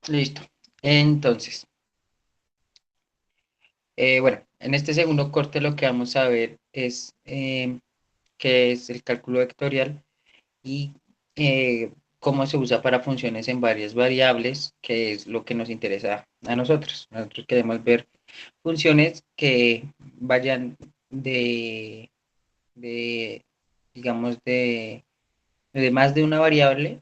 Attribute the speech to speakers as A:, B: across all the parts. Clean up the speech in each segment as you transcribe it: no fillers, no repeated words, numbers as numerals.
A: Listo. Entonces, bueno, en este segundo corte lo que vamos a ver es qué es el cálculo vectorial y cómo se usa para funciones en varias variables, que es lo que nos interesa a nosotros. Nosotros queremos ver funciones que vayan de digamos, de más de una variable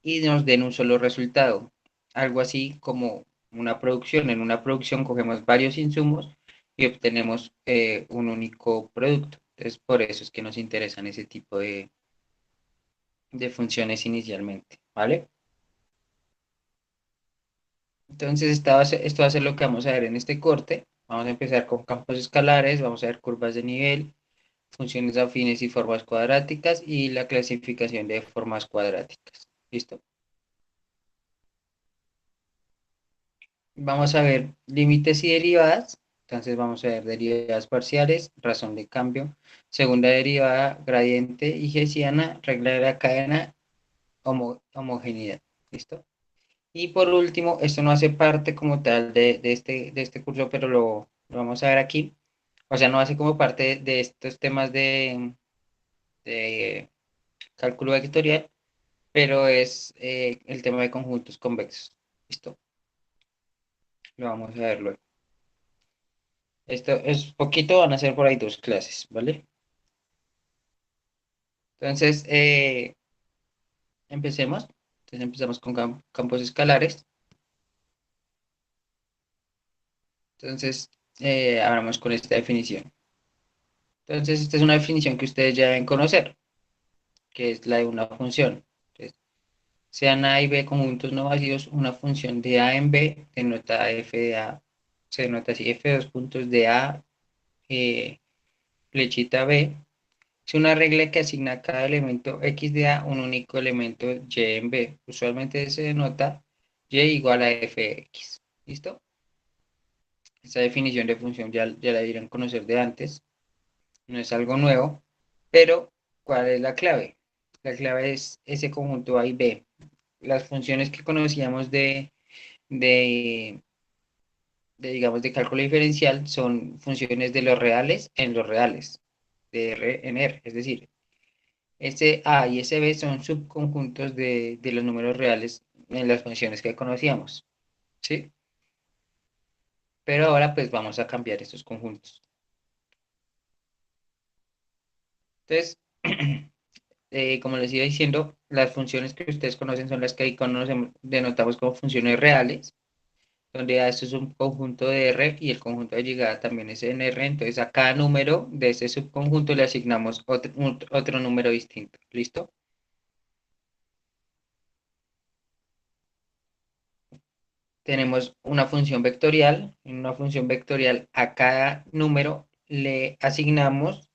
A: y nos den un solo resultado. Algo así como una producción. En una producción cogemos varios insumos y obtenemos un único producto. Entonces, por eso es que nos interesan ese tipo de funciones inicialmente, ¿vale? Entonces, esto va a ser lo que vamos a ver en este corte. Vamos a empezar con campos escalares, vamos a ver curvas de nivel, funciones afines y formas cuadráticas y la clasificación de formas cuadráticas. ¿Listo? Vamos a ver límites y derivadas. Entonces vamos a ver derivadas parciales, razón de cambio, segunda derivada, gradiente y hessiana, regla de la cadena, homogeneidad. ¿Listo? Y por último, esto no hace parte como tal de este curso, pero lo vamos a ver aquí. O sea, no hace como parte de estos temas de cálculo vectorial, pero es el tema de conjuntos convexos. ¿Listo? Lo vamos a ver luego. Esto es poquito, van a ser por ahí 2 clases, ¿vale? Entonces, empecemos. Entonces empezamos con campos escalares. Entonces, abramos con esta definición. Entonces, esta es una definición que ustedes ya deben conocer, que es la de una función. Entonces, sean A y B conjuntos no vacíos, una función de A en B denota f de A, se denota así, f dos puntos de A, eh, flechita B. Es una regla que asigna a cada elemento X de A un único elemento Y en B. Usualmente se denota Y igual a Fx. ¿Listo? Esta definición de función ya la dieron conocer de antes. No es algo nuevo. Pero, ¿cuál es la clave? La clave es ese conjunto A y B. Las funciones que conocíamos de, digamos, de cálculo diferencial son funciones de los reales en los reales, de R en R. Es decir, ese A y ese B son subconjuntos de los números reales en las funciones que conocíamos, ¿sí? Pero ahora pues vamos a cambiar estos conjuntos. Entonces, como les iba diciendo, las funciones que ustedes conocen son las que ahí conocemos, denotamos como funciones reales, donde A esto es un conjunto de R y el conjunto de llegada también es en R. Entonces a cada número de ese subconjunto le asignamos otro número distinto. ¿Listo? Tenemos una función vectorial. En una función vectorial a cada número le asignamos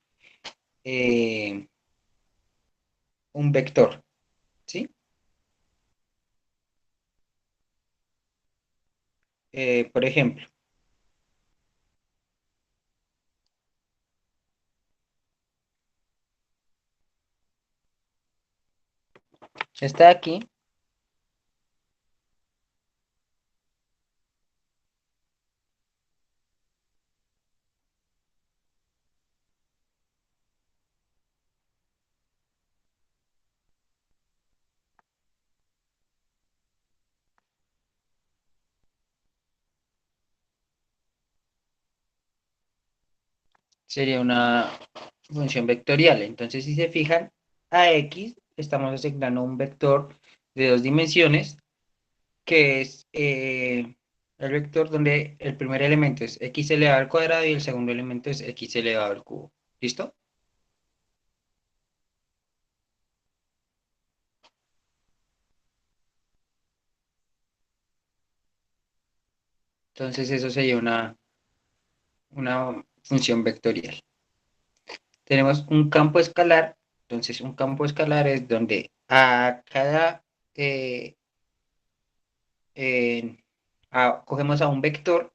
A: eh, un vector, ¿sí? Por ejemplo, está aquí, sería una función vectorial. Entonces, si se fijan, a x estamos asignando un vector de 2 dimensiones, que es el vector donde el primer elemento es x elevado al cuadrado y el segundo elemento es x elevado al cubo. ¿Listo? Entonces, eso sería una función vectorial. Tenemos un campo escalar. Entonces, un campo escalar es donde a cada, eh, eh, cogemos a un vector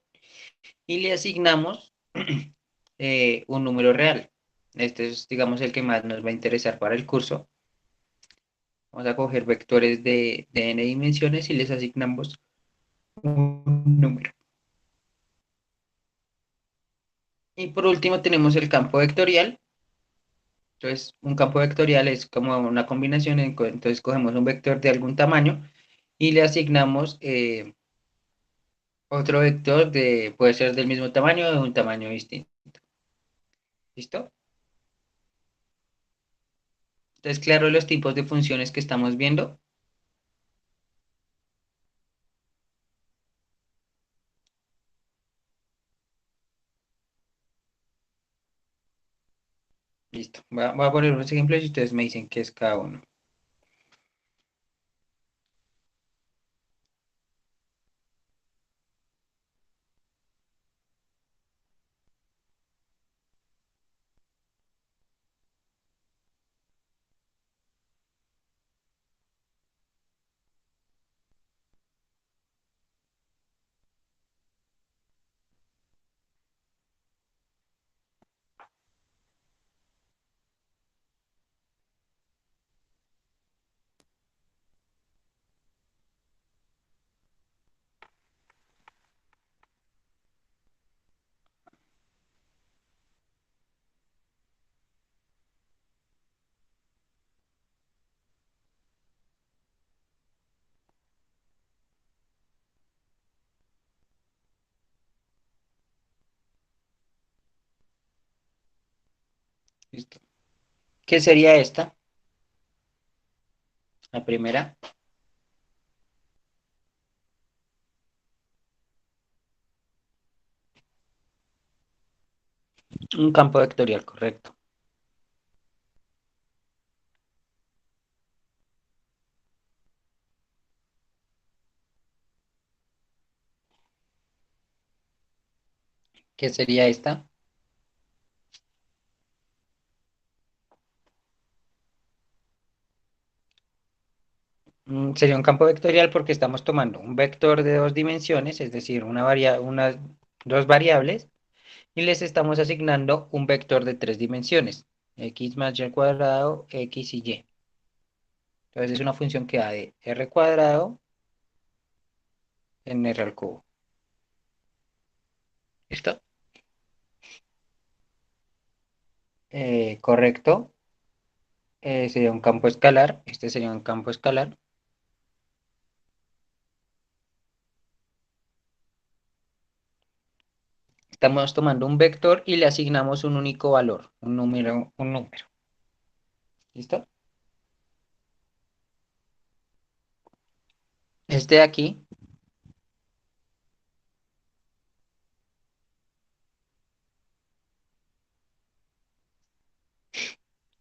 A: y le asignamos un número real. Este es, digamos, el que más nos va a interesar para el curso. Vamos a coger vectores de n dimensiones y les asignamos. un número. Y por último tenemos el campo vectorial. Entonces, un campo vectorial es como una combinación, entonces cogemos un vector de algún tamaño y le asignamos otro vector puede ser del mismo tamaño o de un tamaño distinto. ¿Listo? Entonces, claro, los tipos de funciones que estamos viendo. Listo. Voy a poner unos ejemplos y ustedes me dicen qué es cada uno. Listo. ¿Qué sería esta? La primera, un campo vectorial, correcto. ¿Qué sería esta? Sería un campo vectorial porque estamos tomando un vector de dos dimensiones, es decir, unas dos variables, y les estamos asignando un vector de tres dimensiones, x más y al cuadrado, x y y. Entonces es una función que da de r cuadrado en r al cubo. ¿Listo? Correcto. Sería un campo escalar. Este sería un campo escalar. Estamos tomando un vector y le asignamos un único valor, un número, un número. ¿Listo? Este de aquí,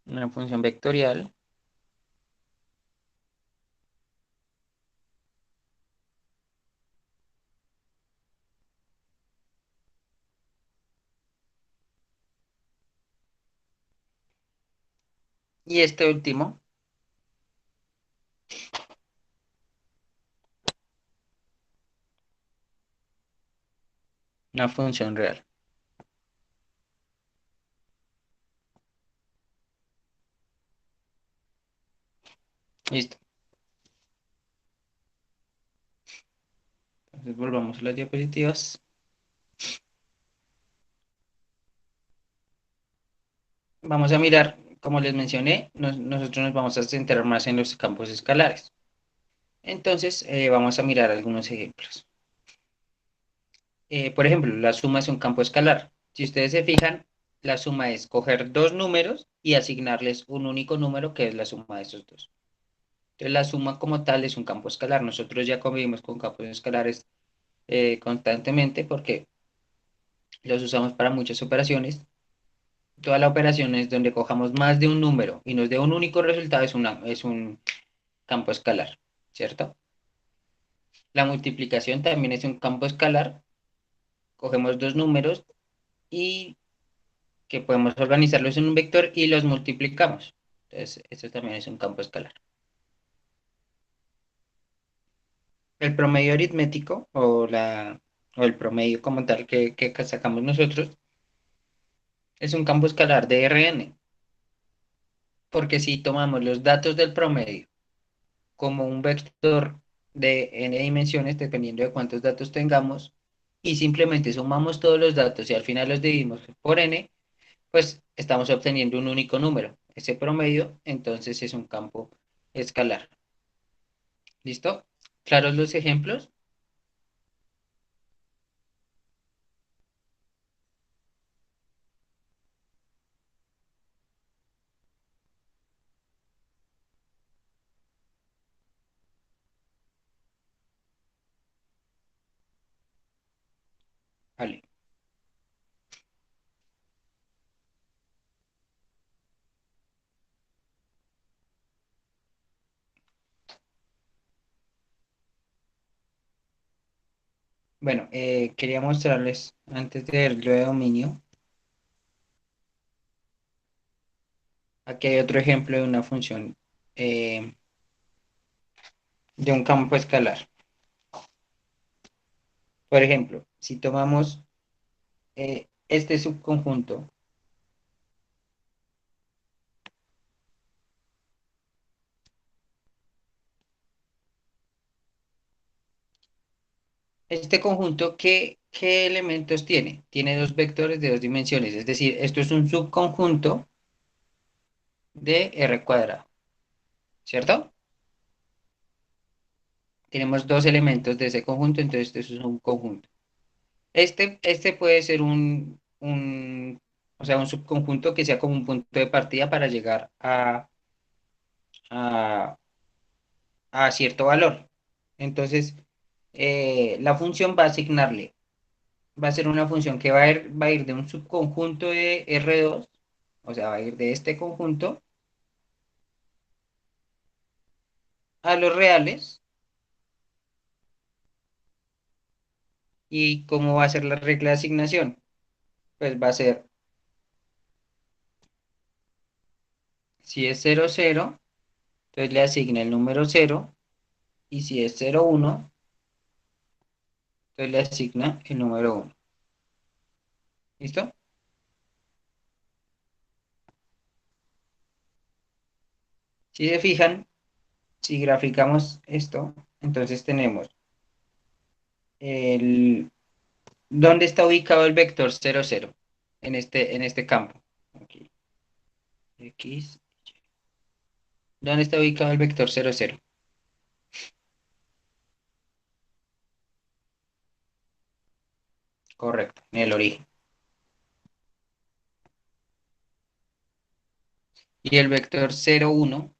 A: una función vectorial. Y este último, una función real. Listo. Entonces volvamos a las diapositivas. Vamos a mirar, como les mencioné, nosotros nos vamos a centrar más en los campos escalares. Entonces, vamos a mirar algunos ejemplos. Por ejemplo, la suma es un campo escalar. Si ustedes se fijan, la suma es coger dos números y asignarles un único número que es la suma de esos dos. Entonces, la suma como tal es un campo escalar. Nosotros ya convivimos con campos escalares constantemente porque los usamos para muchas operaciones. Toda la operación es donde cojamos más de un número y nos dé un único resultado es un campo escalar, ¿cierto? La multiplicación también es un campo escalar. Cogemos dos números y que podemos organizarlos en un vector y los multiplicamos. Entonces, esto también es un campo escalar. El promedio aritmético o el promedio como tal que sacamos nosotros es un campo escalar de Rn, porque si tomamos los datos del promedio como un vector de n dimensiones, dependiendo de cuántos datos tengamos, y simplemente sumamos todos los datos y al final los dividimos por n, pues estamos obteniendo un único número. Ese promedio, entonces, es un campo escalar. ¿Listo? ¿Claros los ejemplos? Vale. Bueno, quería mostrarles, antes de verlo de dominio, aquí hay otro ejemplo de una función eh, de un campo escalar. Por ejemplo, si tomamos este subconjunto, este conjunto, ¿qué elementos tiene? Tiene dos vectores de dos dimensiones, es decir, esto es un subconjunto de R cuadrado, ¿cierto? Tenemos dos elementos de ese conjunto, entonces esto es un conjunto. Este puede ser o sea, un subconjunto que sea como un punto de partida para llegar a, a cierto valor. Entonces, la función va a asignarle, va a ser una función que va a ir de un subconjunto de R2, o sea, va a ir de este conjunto a los reales. ¿Y cómo va a ser la regla de asignación? Pues va a ser, si es 0, 0, entonces le asigna el número 0, y si es 0, 1, entonces le asigna el número 1. ¿Listo? Si se fijan, si graficamos esto, entonces tenemos el, ¿dónde está ubicado el vector 0, 0 en este campo? Aquí, X. ¿Dónde está ubicado el vector 0, 0? Correcto, en el origen. Y el vector 0, 1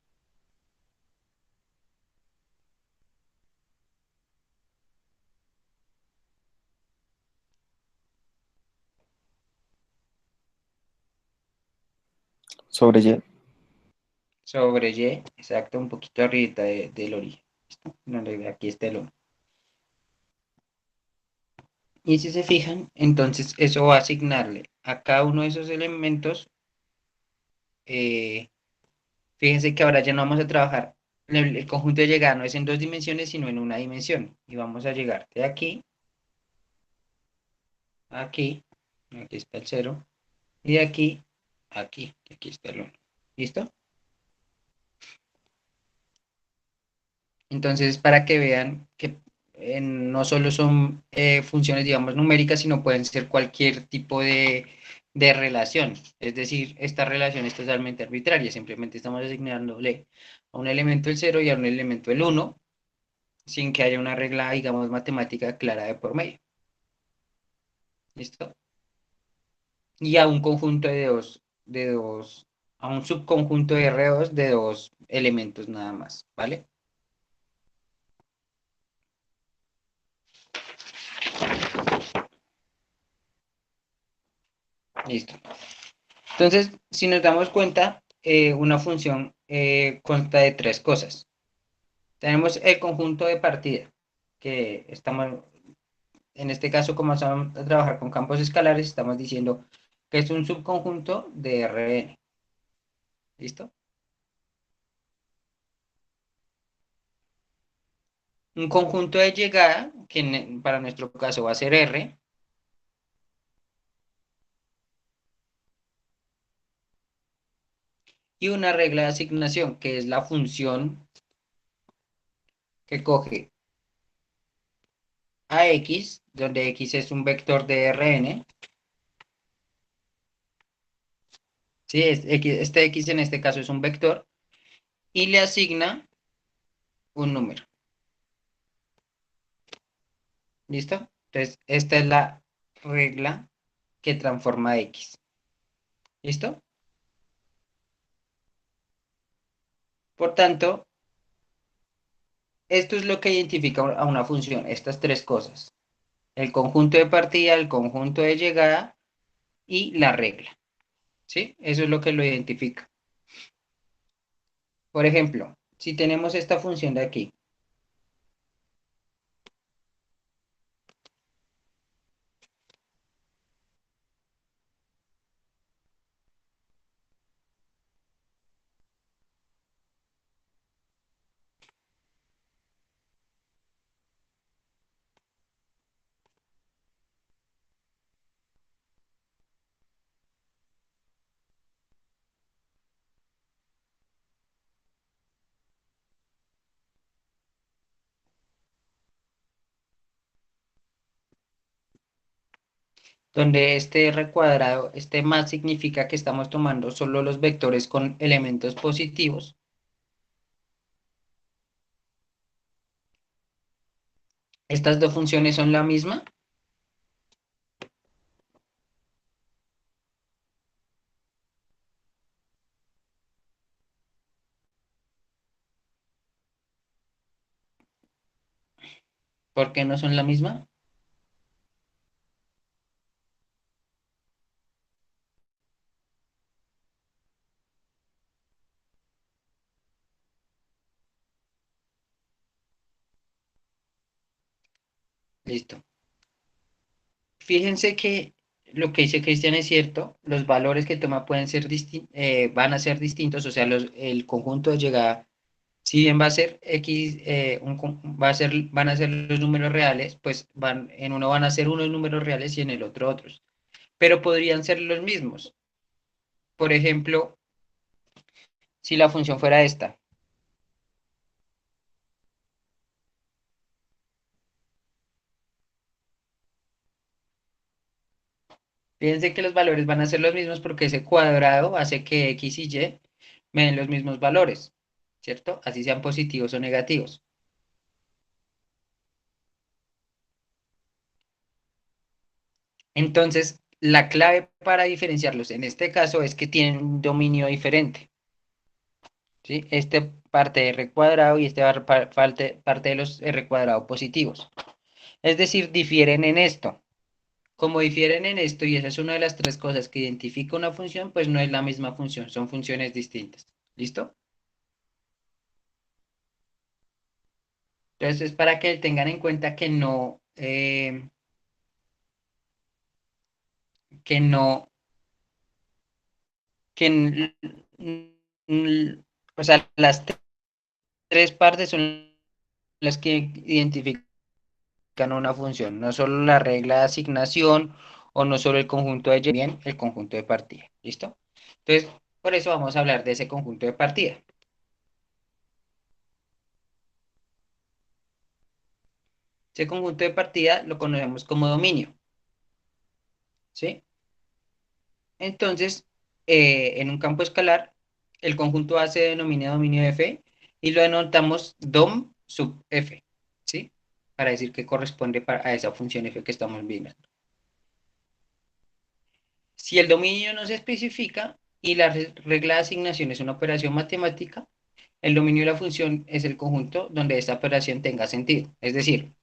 B: Sobre Y.
A: sobre Y, exacto, un poquito arriba del origen. ¿Listo? Aquí está el 1. Y si se fijan, entonces eso va a asignarle a cada uno de esos elementos. eh, Fíjense que ahora ya no vamos a trabajar. El conjunto de llegada no es en dos dimensiones, sino en una dimensión. Y vamos a llegar de aquí a aquí. Aquí está el 0. Y de aquí a aquí. Aquí está el 1. ¿Listo? Entonces, para que vean que no solo son funciones, digamos, numéricas, sino pueden ser cualquier tipo de relación. Es decir, esta relación es totalmente arbitraria. Simplemente estamos asignándole a un elemento el 0 y a un elemento el 1, sin que haya una regla, digamos, matemática clara de por medio. ¿Listo? Y a un conjunto a un subconjunto de R2 de dos elementos nada más, ¿vale? Listo. Entonces, si nos damos cuenta, una función consta de tres cosas. Tenemos el conjunto de partida, que estamos, en este caso, como vamos a trabajar con campos escalares, estamos diciendo que es un subconjunto de Rn. ¿Listo? Un conjunto de llegada, que para nuestro caso va a ser R, y una regla de asignación, que es la función que coge. a X, donde X es un vector de Rn, ¿sí? Este X en este caso es un vector, y le asigna un número. ¿Listo? Entonces, esta es la regla que transforma X. ¿Listo? Por tanto, esto es lo que identifica a una función, estas tres cosas. El conjunto de partida, el conjunto de llegada y la regla. ¿Sí? Eso es lo que lo identifica. Por ejemplo, si tenemos esta función de aquí, donde este R cuadrado, este más significa que estamos tomando solo los vectores con elementos positivos. Estas dos funciones son la misma. ¿Por qué no son la misma? Listo. Fíjense que lo que dice Cristian es cierto, los valores que toma pueden ser van a ser distintos, o sea, el conjunto de llegada, si bien va a ser X, van a ser los números reales, pues en uno van a ser unos números reales y en el otro otros, pero podrían ser los mismos. Por ejemplo, si la función fuera esta, fíjense que los valores van a ser los mismos porque ese cuadrado hace que X y Y me den los mismos valores, ¿cierto? Así sean positivos o negativos. Entonces, la clave para diferenciarlos en este caso es que tienen un dominio diferente, ¿sí? Este parte de R cuadrado y este parte de los R cuadrado positivos. Es decir, difieren en esto. Como difieren en esto, y esa es una de las tres cosas que identifica una función, pues no es la misma función, son funciones distintas. ¿Listo? Entonces, es para que tengan en cuenta que no, que, n- o sea, las tres partes son las que identifican una función, no solo la regla de asignación o no solo el conjunto de bien, el conjunto de partida. ¿Listo? Entonces, por eso vamos a hablar de ese conjunto de partida. Ese conjunto de partida lo conocemos como dominio, ¿sí? Entonces, en un campo escalar, el conjunto A se denomina dominio de F y lo denotamos dom sub F, ¿sí? Para decir que corresponde a esa función F que estamos viendo. Si el dominio no se especifica y la regla de asignación es una operación matemática, el dominio de la función es el conjunto donde esta operación tenga sentido. Es decir,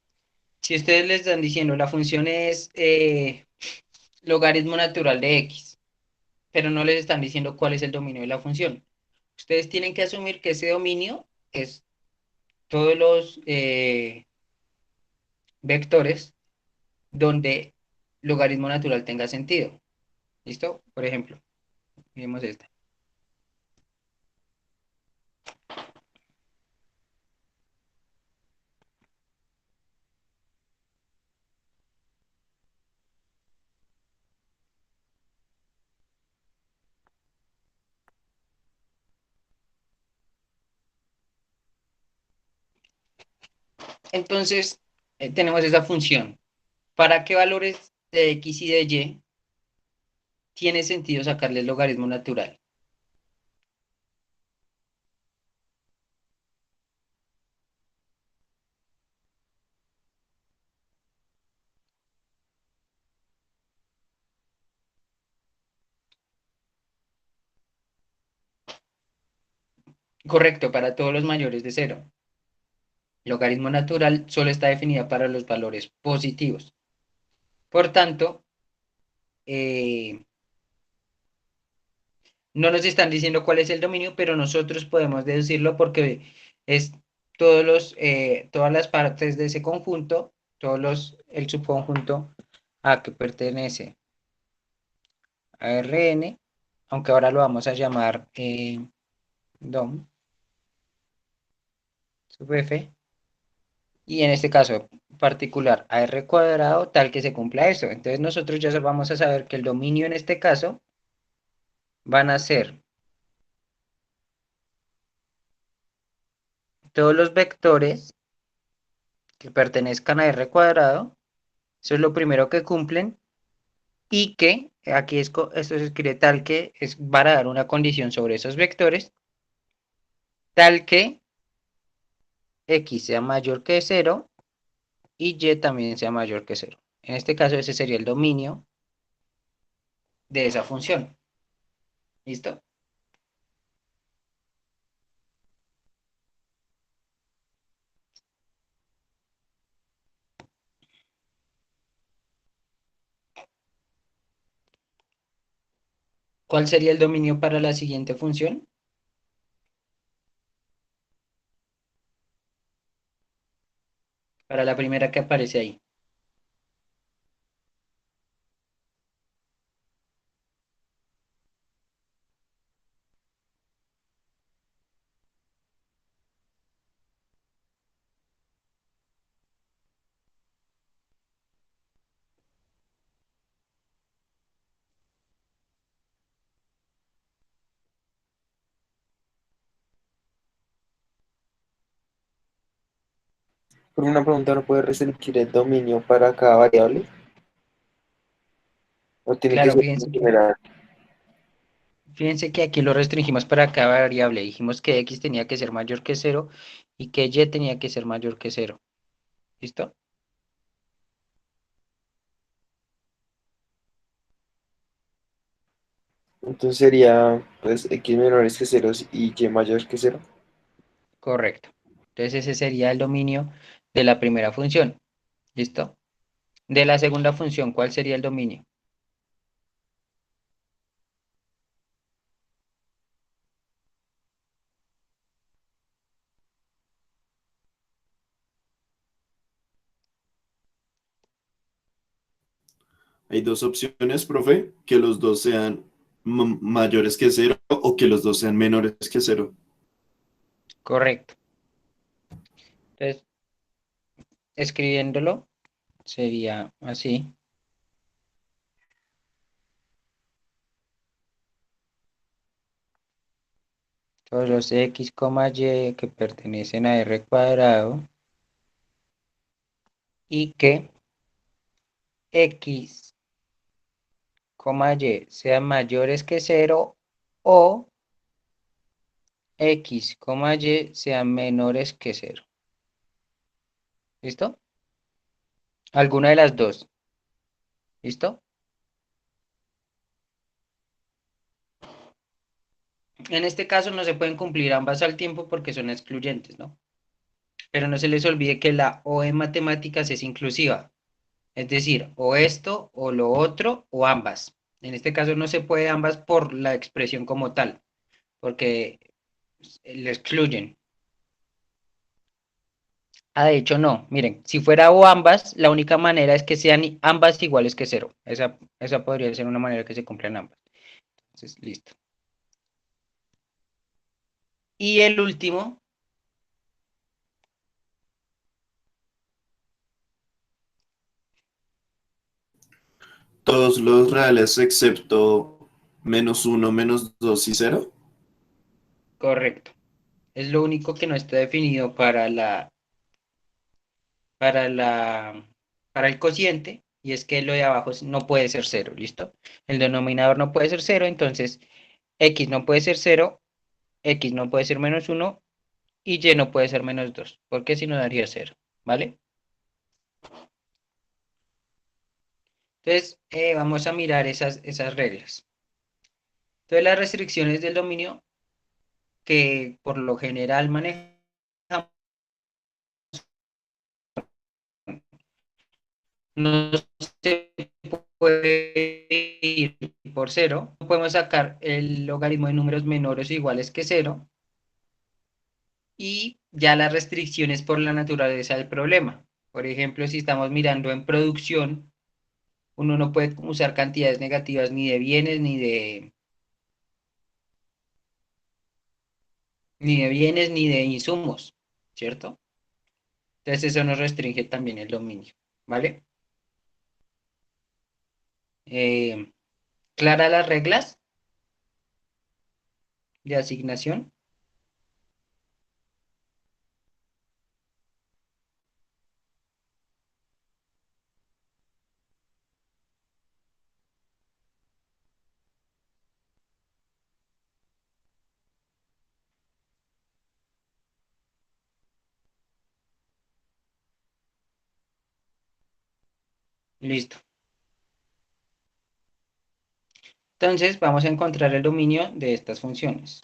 A: si ustedes les están diciendo la función es logaritmo natural de x, pero no les están diciendo cuál es el dominio de la función, ustedes tienen que asumir que ese dominio es todos los vectores donde logaritmo natural tenga sentido. ¿Listo? Por ejemplo, miremos esta. Entonces, tenemos esa función. ¿Para qué valores de x y de y tiene sentido sacarle el logaritmo natural? Correcto, para todos los mayores de cero. Logaritmo natural solo está definida para los valores positivos. Por tanto, eh, no nos están diciendo cuál es el dominio, pero nosotros podemos deducirlo porque es todas las partes de ese conjunto, el subconjunto a que pertenece a Rn, aunque ahora lo vamos a llamar DOM, sub f, y en este caso particular a r cuadrado, tal que se cumpla eso. Entonces nosotros ya vamos a saber que el dominio en este caso van a ser todos los vectores que pertenezcan a r cuadrado, eso es lo primero que cumplen, y que aquí esto se escribe tal que es para dar una condición sobre esos vectores, tal que x sea mayor que cero y y también sea mayor que cero. En este caso ese sería el dominio de esa función. ¿Listo? ¿Cuál sería el dominio para la siguiente función? Para la primera que aparece ahí.
B: Por una pregunta, ¿no puede restringir el dominio para cada variable? ¿O tiene que
A: Claro,
B: ser en general?
A: fíjense que aquí lo restringimos para cada variable. Dijimos que x tenía que ser mayor que cero y que y tenía que ser mayor que cero. ¿Listo?
B: Entonces sería, pues, x menores que ceros y y mayor que cero.
A: Correcto. Entonces ese sería el dominio de la primera función. ¿Listo? De la segunda función, ¿cuál sería el dominio?
C: Hay dos opciones, profe, que los dos sean mayores que cero o que los dos sean menores que cero.
A: Correcto. Entonces, escribiéndolo sería así. Todos los x, y que pertenecen a r cuadrado y que x, y sean mayores que cero o x, y sean menores que cero. ¿Listo? Alguna de las dos. ¿Listo? En este caso no se pueden cumplir ambas al tiempo porque son excluyentes, ¿no? Pero no se les olvide que la O en matemáticas es inclusiva. Es decir, o esto, o lo otro, o ambas. En este caso no se puede ambas por la expresión como tal, porque lo excluyen. Ah, de hecho no. Miren, si fuera o ambas, la única manera es que sean ambas iguales que cero. Esa podría ser una manera que se cumplan ambas. Entonces, listo. Y el último,
C: Todos los reales excepto menos uno, menos dos y cero.
A: correcto. Es lo único que no está definido para para el cociente, y es que lo de abajo no puede ser cero, ¿listo? El denominador no puede ser cero, entonces x no puede ser cero, x no puede ser menos uno y y no puede ser menos 2 porque si no daría cero, ¿vale? Entonces, vamos a mirar esas reglas. Entonces, las restricciones del dominio que por lo general manejamos no se puede ir por cero. No podemos sacar el logaritmo de números menores o iguales que cero. Y ya las restricciones por la naturaleza del problema. Por ejemplo, si estamos mirando en producción, uno no puede usar cantidades negativas ni de bienes ni de insumos, ¿cierto? Entonces eso nos restringe también el dominio, ¿vale? Eh, ¿Clara las reglas de asignación? Listo. Entonces vamos a encontrar el dominio de estas funciones.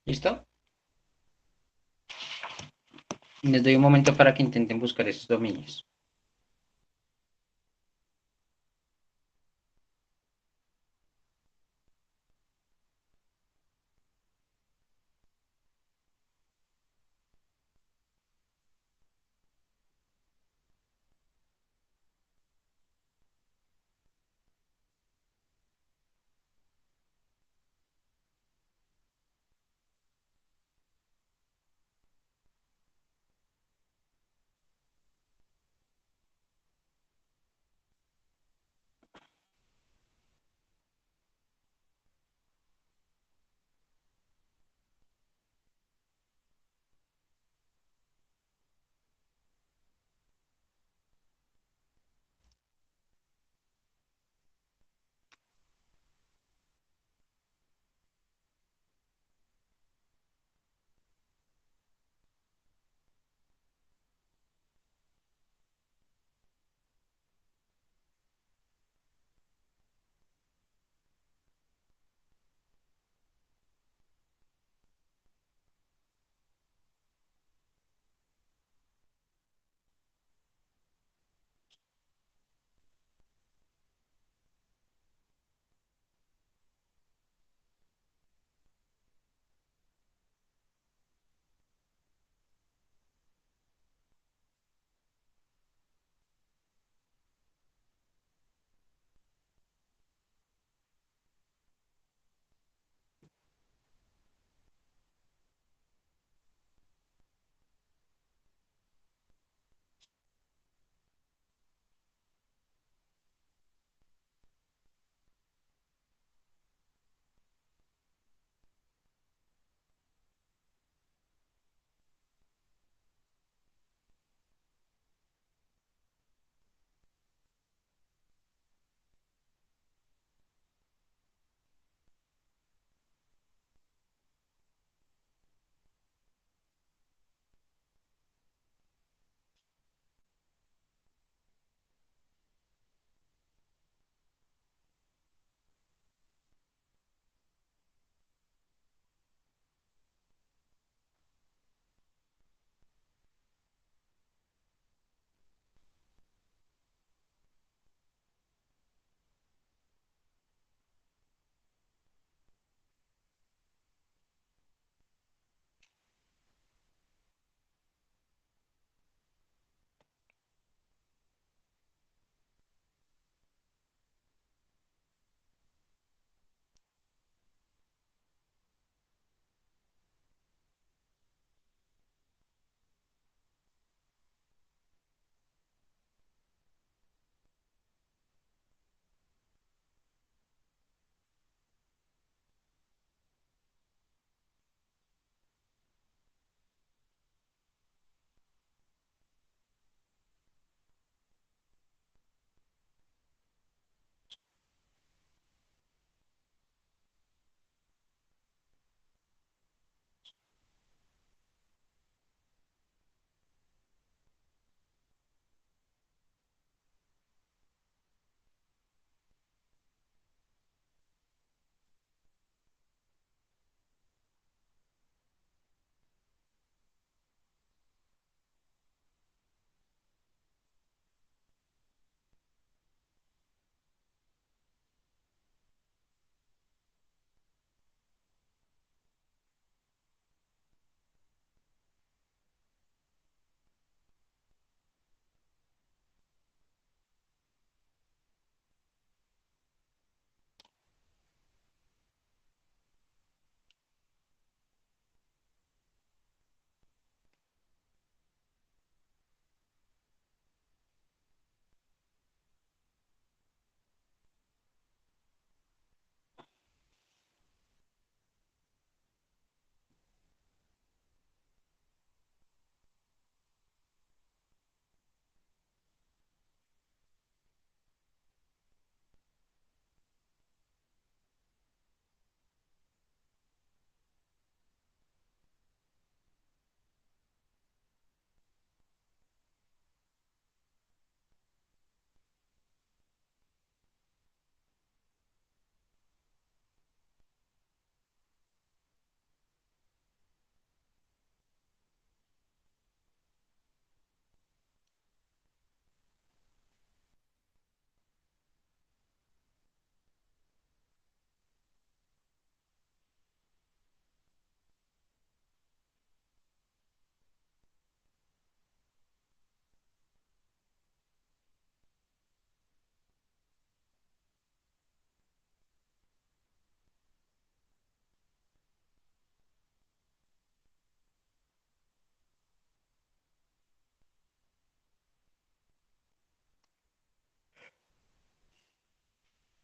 A: ¿Listo? Les doy un momento para que intenten buscar esos dominios.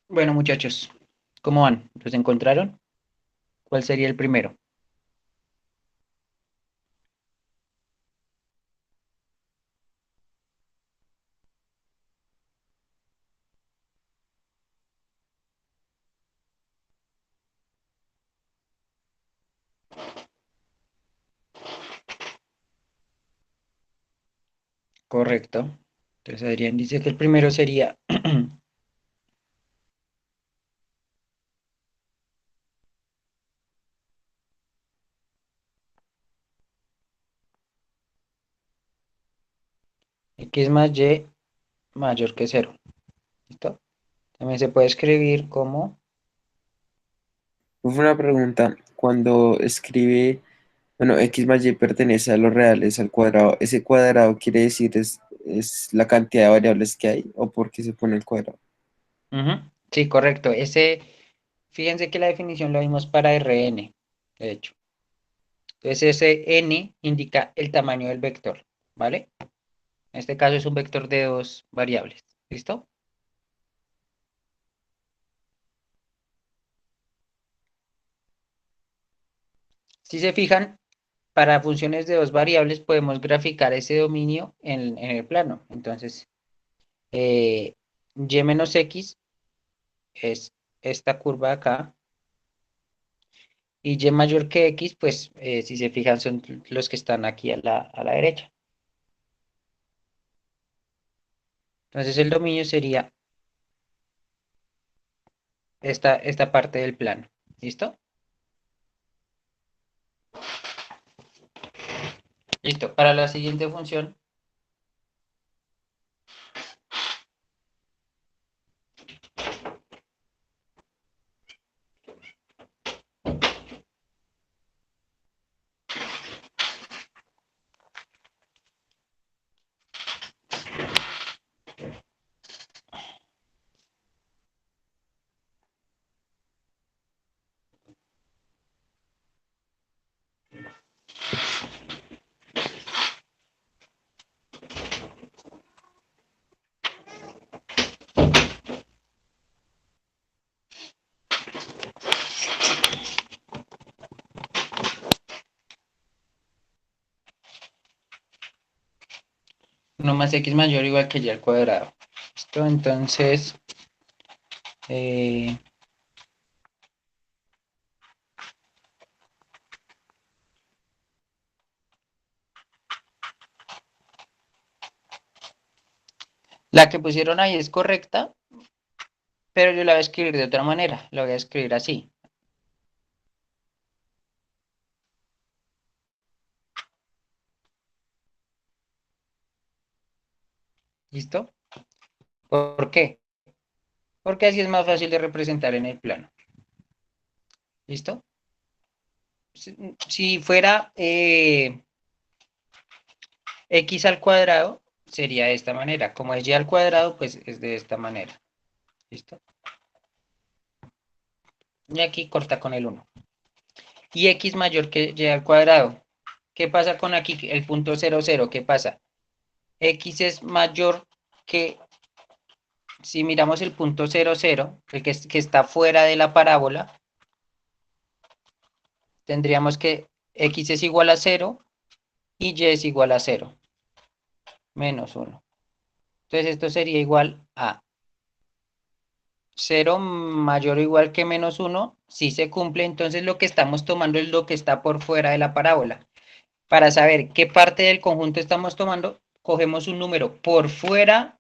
A: Bueno, muchachos, ¿cómo van? ¿Los encontraron? ¿Cuál sería el primero? Correcto. Entonces Adrián dice que el primero sería x más y mayor que cero. ¿Listo? También se puede escribir como
B: Fue una pregunta, cuando escribe, bueno, x más y pertenece a los reales, al cuadrado, ¿ese cuadrado quiere decir es la cantidad de variables que hay o por qué se pone el cuadrado?
A: ujú. Sí, correcto. Fíjense que la definición la vimos para Rn, de hecho. Entonces ese n indica el tamaño del vector, ¿vale? En este caso es un vector de dos variables. ¿Listo? Si se fijan, para funciones de dos variables podemos graficar ese dominio en el plano. Entonces, y menos x es esta curva acá, y y mayor que x, pues si se fijan son los que están aquí a la derecha. Entonces el dominio sería esta parte del plano. ¿Listo? Listo. Para la siguiente función, uno más x mayor o igual que y al cuadrado. ¿Listo? Entonces, eh, la que pusieron ahí es correcta, pero yo la voy a escribir de otra manera. La voy a escribir así. ¿Listo? ¿Por qué? Porque así es más fácil de representar en el plano. ¿Listo? Si fuera x al cuadrado, sería de esta manera. Como es y al cuadrado, pues es de esta manera. ¿Listo? Y aquí corta con el uno. Y x mayor que y al cuadrado. ¿Qué pasa con aquí? El punto 0, 0. ¿Qué pasa? X es mayor que, si miramos el punto 0, 0, el que está fuera de la parábola, tendríamos que x es igual a 0 y y es igual a 0, menos 1. Entonces esto sería igual a 0 mayor o igual que menos 1, si se cumple, entonces lo que estamos tomando es lo que está por fuera de la parábola. Para saber qué parte del conjunto estamos tomando, cogemos un número por fuera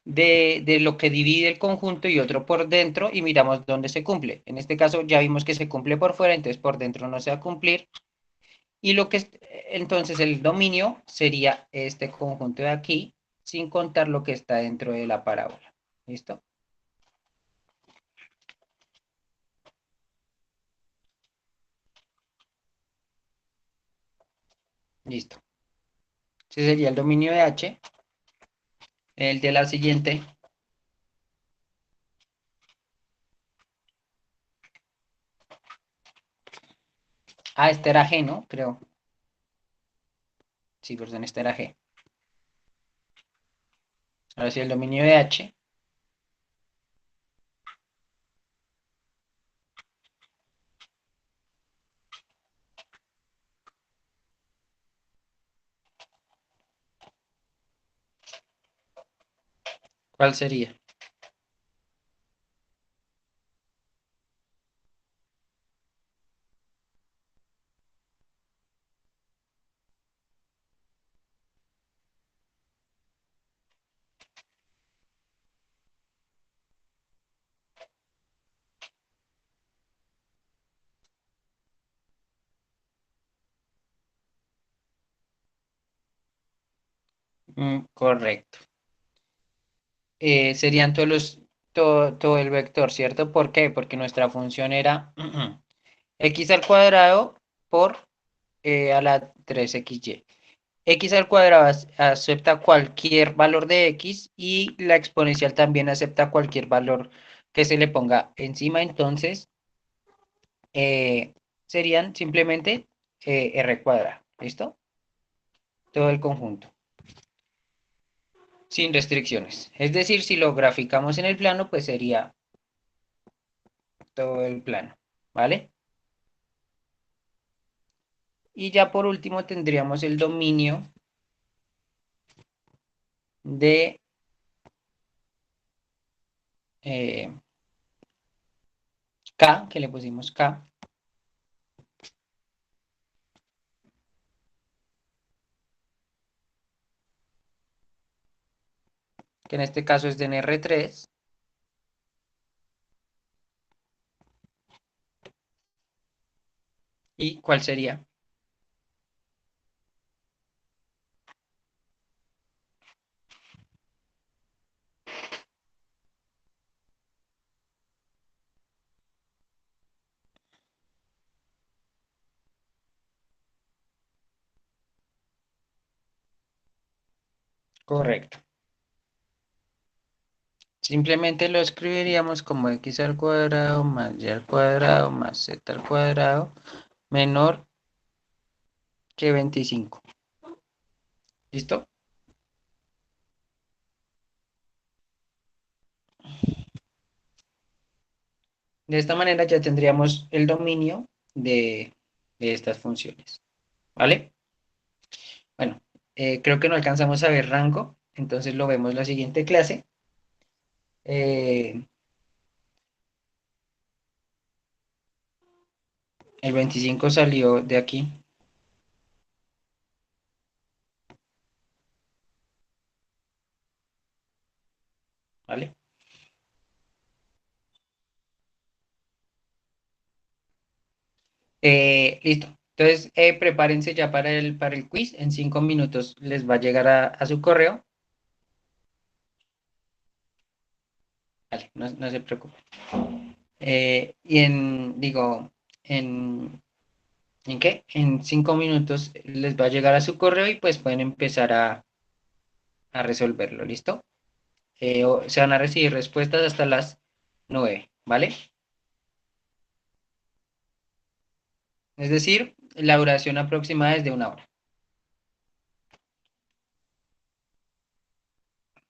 A: de lo que divide el conjunto y otro por dentro y miramos dónde se cumple. En este caso ya vimos que se cumple por fuera, entonces por dentro no se va a cumplir. Y entonces el dominio sería este conjunto de aquí, sin contar lo que está dentro de la parábola. ¿Listo? Listo. Ese sería el dominio de H. El de la siguiente. Ah, este era G, ¿no? Creo. Sí, perdón, este era G. Ahora sí, el dominio de H ¿Cuál sería? Correcto. Serían todo el vector, ¿cierto? ¿Por qué? Porque nuestra función era x al cuadrado por a la 3xy. X al cuadrado acepta cualquier valor de x y la exponencial también acepta cualquier valor que se le ponga encima. Entonces, eh, serían simplemente r cuadrado. ¿Listo? Todo el conjunto. Sin restricciones. Es decir, si lo graficamos en el plano, pues sería todo el plano. ¿Vale? Y ya por último tendríamos el dominio de eh, K, que le pusimos K, que en este caso es de NR3. ¿Y cuál sería? Correcto. Simplemente lo escribiríamos como x al cuadrado más y al cuadrado más z al cuadrado menor que 25. ¿Listo? De esta manera ya tendríamos el dominio de estas funciones. ¿Vale? Bueno, creo que no alcanzamos a ver rango, entonces lo vemos la siguiente clase. El 25 salió de aquí, ¿vale? Listo. Entonces, prepárense ya para el quiz. En 5 minutos les va a llegar a su correo. Vale, no se preocupen. En, ¿en qué? En 5 minutos les va a llegar a su correo y pues pueden empezar a resolverlo, ¿listo? Se van a recibir respuestas hasta las 9, ¿vale? Es decir, la duración aproximada es de 1 hora.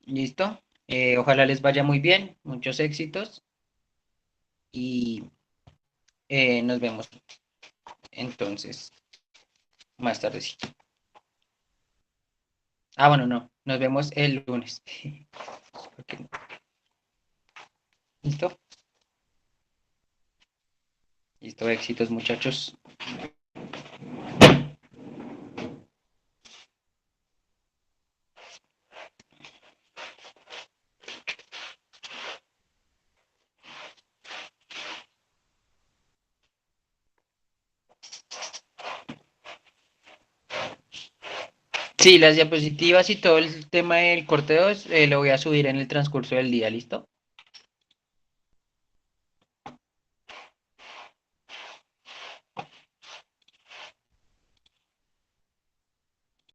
A: ¿Listo? Ojalá les vaya muy bien, muchos éxitos y nos vemos entonces más tardecito. Ah, bueno, no, nos vemos el lunes. Ok. ¿Listo? Listo, éxitos muchachos. Sí, las diapositivas y todo el tema del corteo lo voy a subir en el transcurso del día, ¿listo?